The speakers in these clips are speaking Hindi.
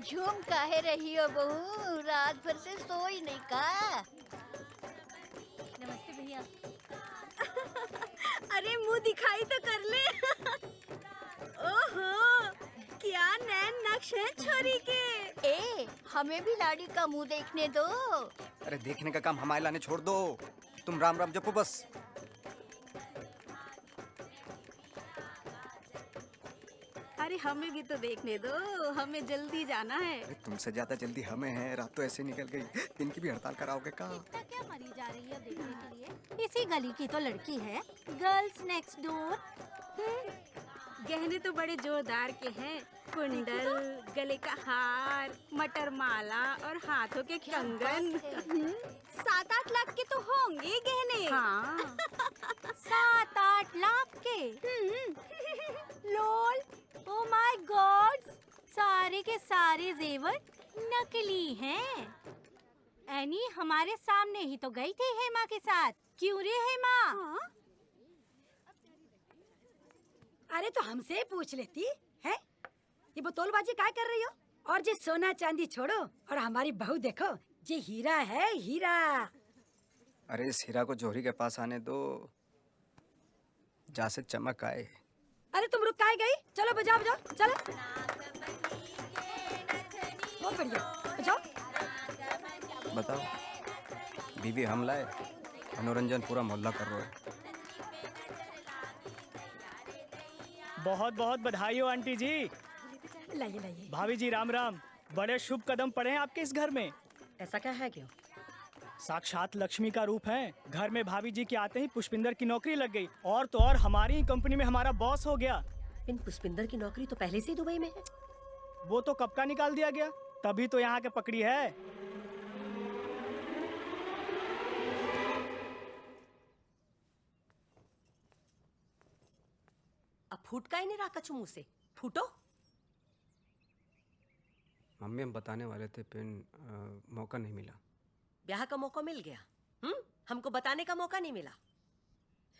झूम काहे रही हो बहू, रात भर से सोई नहीं का? नमस्ते भैया। अरे मुंह दिखाई तो कर ले। ओहो, क्या नैन नक्श है छोरी के। ए, हमें भी लाड़ी का मुंह देखने दो। अरे देखने का काम हमारे लाने छोड़ दो, तुम राम राम जपो बस। अरे हमें भी तो देखने दो, हमें जल्दी जाना है। अरे तुमसे ज्यादा जल्दी हमें है, रात तो ऐसे निकल गई, दिन की भी हड़ताल कराओगे का? इतना क्या मरी जा रही है देखने के लिए? इसी गली की तो लड़की है, गर्ल्स नेक्स्ट डोर। गहने तो बड़े जोरदार के हैं, कुंडल, गले का हार, मटर माला और हाथों के कंगन। 7-8 लाख के तो होंगे गहने। हाँ, 7-8 लाख के। लोल, ओ माय गॉड, सारे के सारे जेवर नकली हैं। एनी हमारे सामने ही तो गई थी हेमा के साथ, क्यों रे हेमा? हाँ? अरे तो हमसे ही पूछ लेती है। ये बोतलबाजी काय कर रही हो? और जे सोना चांदी छोड़ो और हमारी बहू देखो, ये हीरा है, हीरा। अरे इस हीरा को जोहरी के पास आने दो, जा से चमक आए। अरे तुम रुक काय गई? चलो बजाओ बजाओ, चलो। बहुत बढ़िया, बजाओ। बताओ, बीवी हमला है, मनोरंजन पूरा मोहल्ला कर रहा है। बहुत बहुत बधाई हो आंटी जी। लाइए लाइए। भाभी जी राम राम। बड़े शुभ कदम पड़े हैं आपके इस घर में। ऐसा क्या है क्यों? साक्षात लक्ष्मी का रूप है। घर में भाभी जी के आते ही पुष्पिंदर की नौकरी लग गई, और तो और हमारी ही कंपनी में हमारा बॉस हो गया। इन पुष्पिंदर की नौकरी तो पहले से ही दुबई में है। वो तो कब का निकाल दिया गया, तभी तो यहाँ के पकड़ी है। अब फूट का ही नहीं रहा कछु मुंह से, फूटो। मम्मी हम बताने वाले थे, पिन मौका नहीं मिला। ब्याह का मौका मिल गया, हमको बताने का मौका नहीं मिला।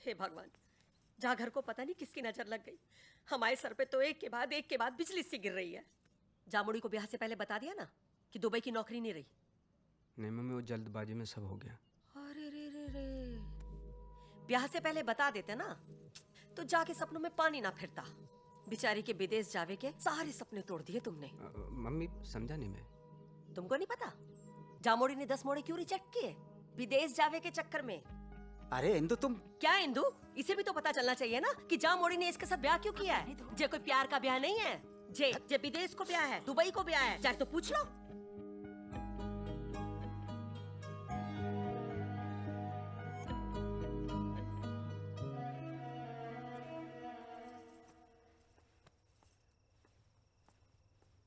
हे भगवान, जहाँ घर को पता नहीं किसकी नजर लग गई। हमारे सर पे तो एक के बाद बिजली सी गिर रही है। जामुड़ी को ब्याह से पहले बता दिया ना कि दुबई की नौकरी नहीं रही। नहीं मम्मी, वो जल्दबाजी में सब हो गया। अरे रे रे रे, ब्याह से पहले बता देते ना तो जाके सपनों में पानी ना फिरता। बेचारी के विदेश जावे के सारे सपने तोड़ दिए तुमने। मम्मी समझा नहीं मैं। तुमको नहीं पता जामोड़ी ने 10 मोड़े क्यों रिजेक्ट किए? विदेश जावे के चक्कर में। अरे इंदु तुम क्या इंदु? इसे भी तो पता चलना चाहिए ना कि जामोड़ी ने इसके साथ ब्याह क्यों किया है। जे कोई प्यार का ब्याह नहीं है, जे विदेश को ब्याह है, दुबई को ब्याह है, चाहे तो पूछ लो।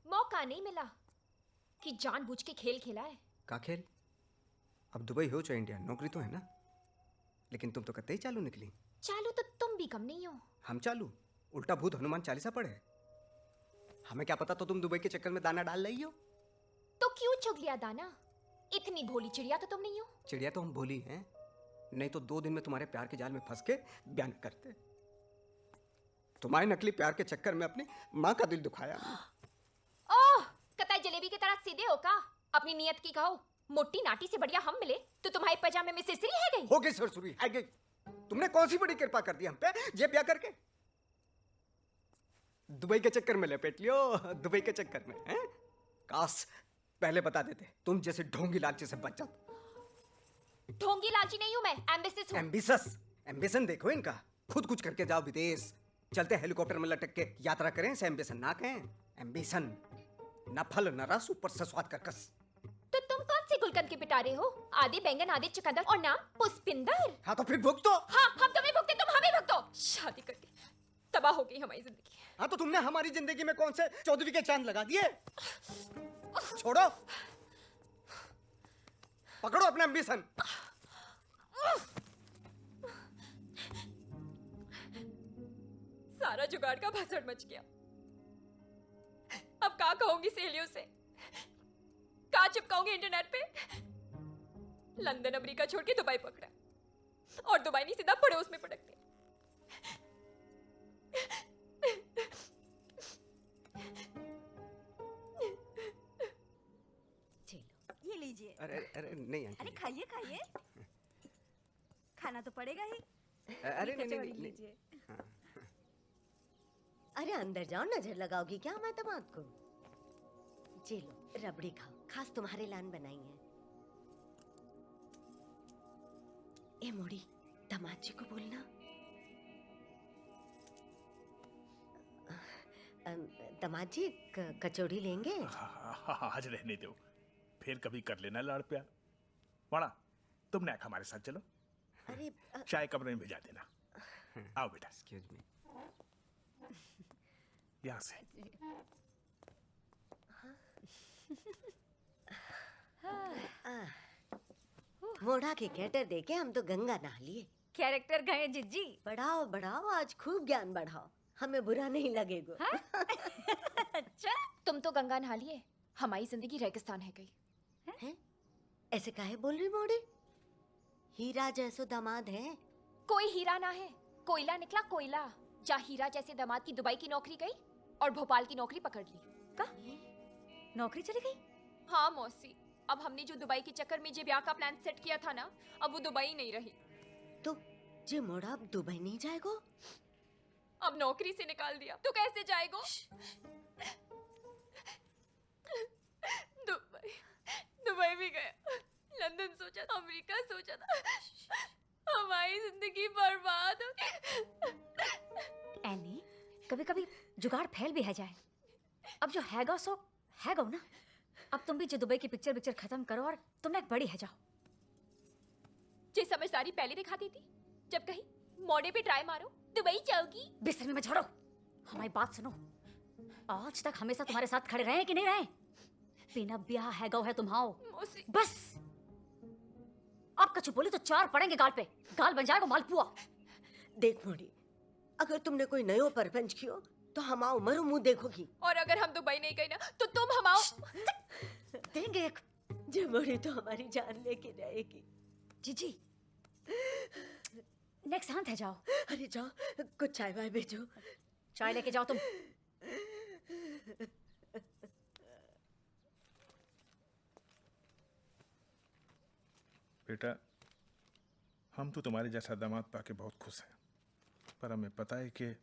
मौका नहीं मिला कि जानबूझ के खेल खेला है। का खेल? अब दुबई हो चाहे इंडिया, नौकरी तो है ना। लेकिन तुम तो कतई चालू निकली। चालू तो तुम भी कम नहीं हो। हम चालू? उल्टा भूत हनुमान चालीसा पढ़े। हमें क्या पता तो तुम दुबई के चक्कर में दाना डाल रही हो। तो क्यों चुग लिया दाना? इतनी भोली चिड़िया तो तुम नहीं हो। चिड़िया तो हम भोली हैं, नहीं तो 2 दिन में तुम्हारे प्यार के जाल में फंस के बयान करते। तुम्हारे नकली प्यार के चक्कर में अपनी माँ का दिल दुखाया। ओह, कतई जलेबी की तरह सीधे हो का? अपनी नियत की कहो। मोटी नाटी से बढ़िया हम मिले तो तुम्हारे पजामे में सिरसिरी है गई। हो गई सरसुरी, है गई। तुमने कौन सी बड़ी कृपा कर दी हम पे, जे ब्याह करके दुबई के चक्कर में लपेट लियो। दुबई के चक्कर में हैं? काश पहले बता देते, तुम जैसे ढोंगी लालची से बच जाते। ढोंगी लालची नहीं हूं मैं, एम्बिशियस हूं। एम्बिशस, एम्बिशन देखो इनका। खुद कुछ करके जाओ विदेश, चलते हेलीकॉप्टर में लटक के यात्रा करें, से एम्बिशन ना कहें। एम्बिशन न फल न रस, ऊपर से स्वाद का कस। तो तुम कौन सी गुलकंद के पिटारे हो? आधे बैंगन आधे चुकंदर और नाम पुष्पिंदर। हाँ तो फिर भुगतो। हाँ, हम तुम्हें भुगते, तुम हमें भुगतो। शादी करके तबाह हो गई हमारी जिंदगी। हाँ तो तुमने हमारी जिंदगी में कौन से चौदहवीं के चांद लगा दिए। छोड़ो, पकड़ो अपना एम्बिशन। सारा जुगाड़ का भसड़ मच गया। अब क्या कहूंगी सहेलियों से, क्या चिपकाऊंगी इंटरनेट पे। लंदन अमेरिका छोड़ के दुबई पकड़ा, और दुबई नहीं सीधा पड़ोस में पटक दिया। लीजिए। अरे अरे नहीं अरे आंटी। खाइए खाइए, खाना तो पड़ेगा ही। अरे नहीं कचौड़ी नहीं लीजिए। अरे अंदर जाओ, नजर लगाओगी क्या हमारे दामाद को? जी लो, रबड़ी खाओ, खास तुम्हारे लान बनाई है। ए मोड़ी, दामाद जी को बोलना। दामाद जी कचौड़ी लेंगे? आज रहने दो, फिर कभी कर लेना लाड़ प्यार। वाड़ा, तुम नैक हमारे साथ चलो, अरे चाय कमरे में भिजा देना। आओ बेटा, एक्सक्यूज मी। यहाँ से। मोढ़ा के कैटर देके हम तो गंगा नहा लिए। कैरेक्टर गए जिज्जी। बढ़ाओ बढ़ाओ, आज खूब ज्ञान बढ़ाओ, हमें बुरा नहीं लगेगा। अच्छा, तुम तो गंगा नहा लिए, हमारी जिंदगी रेगिस्तान है गई। हैं? ऐसे काहे बोल रही मोड़ी? हीरा जैसो दामाद है। कोई हीरा ना है, कोयला निकला कोयला। जा हीरा जैसे दामाद की दुबई की नौकरी गई और भोपाल की नौकरी पकड़ ली। नौकरी चली गई? हाँ मौसी, अब हमने जो दुबई के चक्कर में जे ब्याह का प्लान सेट किया था ना, अब वो दुबई नहीं रही। तो जे मोड़ा अब दुबई नहीं जाएगो? अब नौकरी से निकाल दिया तो कैसे जाएगो? दुबई, दुबई भी गया, लंदन सोचा था, अमेरिका सोचा था, हमारी जिंदगी बर्बाद हो गई। एनी, कभी कभी जुगाड़ फैल भी है जाए। अब जो हैगा सो हैगा ना। अब तुम भी जो दुबई की पिक्चर खत्म करो और तुम एक बड़ी है जाओ। जे समझदारी पहले दिखाती थी, जब कहीं मोड़े पे ट्राई मारो दुबई जाओगी। बिस्तर में मत झाड़ो, हमारी बात सुनो। आज तक हमेशा तुम्हारे साथ खड़े रहे कि नहीं रहे? बिना ब्याह हैगा है तुम्हाओ। मौसी, बस अब कछु बोली तो चार पड़ेंगे गाल पे, गाल बन जाएगा मालपुआ। देख मोड़ी, अगर तुमने कोई नयो परपंच कियो तो हम आओ मरो मुंह देखोगी। और अगर हम दुबई नहीं गए ना तो तुम हम आओ। देंगे एक। जे मोड़ी तो हमारी जान लेके रहेगी। जीजी नेक्स्ट शांत है जाओ। अरे जाओ, कुछ चाय वाय भेजो। चाय लेके जाओ तुम। बेटा, हम तो तुम्हारे जैसा दामाद पाके बहुत खुश हैं, पर हमें पता है कि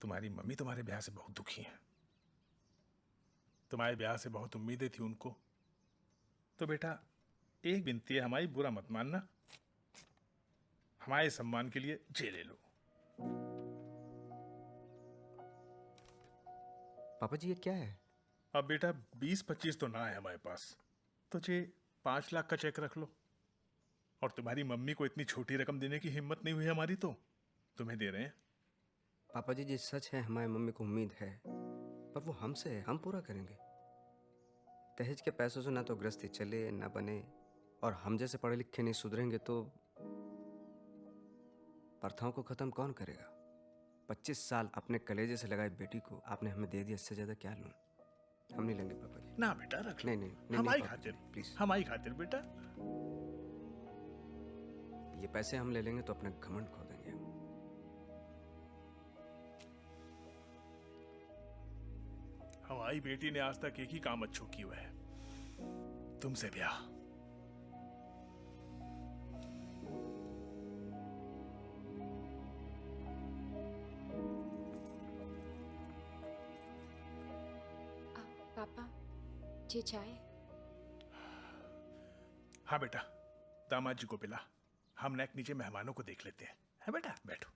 तुम्हारी मम्मी तुम्हारे ब्याह से बहुत दुखी हैं। तुम्हारे ब्याह से बहुत उम्मीदें थी उनको। तो बेटा, एक विनती है, हमारी बुरा मत मानना। हमारे सम्मान के लिए जे ले लो। पापा जी ये क्या है? अब बेटा 20-25 तो ना है हमारे पास, तो जे 5 लाख का चेक रख लो। और तुम्हारी मम्मी को इतनी छोटी रकम देने की हिम्मत नहीं हुई हमारी, तो तुम्हें दे रहे हैं। पापा जी सच है, हमारी मम्मी को उम्मीद है, पर वो हमसे है, हम पूरा करेंगे। दहेज के पैसों से ना तो गृहस्थी चले ना बने, और हम जैसे पढ़े लिखे नहीं सुधरेंगे तो प्रथाओं को खत्म कौन करेगा? 25 साल अपने कलेजे से लगाई बेटी को आपने हमें दे दिया, इससे ज्यादा क्या लूं? हम नहीं लेंगे पापा जी। ना बेटा रख लो। नहीं नहीं, नहीं हमारी नहीं, खातिर, प्लीज। हमारी खातिर बेटा। ये पैसे हम ले लेंगे तो अपना घमंड खो देंगे हम। हमारी बेटी ने आज तक एक ही काम अच्छो किया है, तुमसे ब्याह। पापा, जी चाय? हाँ बेटा, दामाद जी को पिला, हम नेक नीचे मेहमानों को देख लेते हैं। है बेटा, बैठो।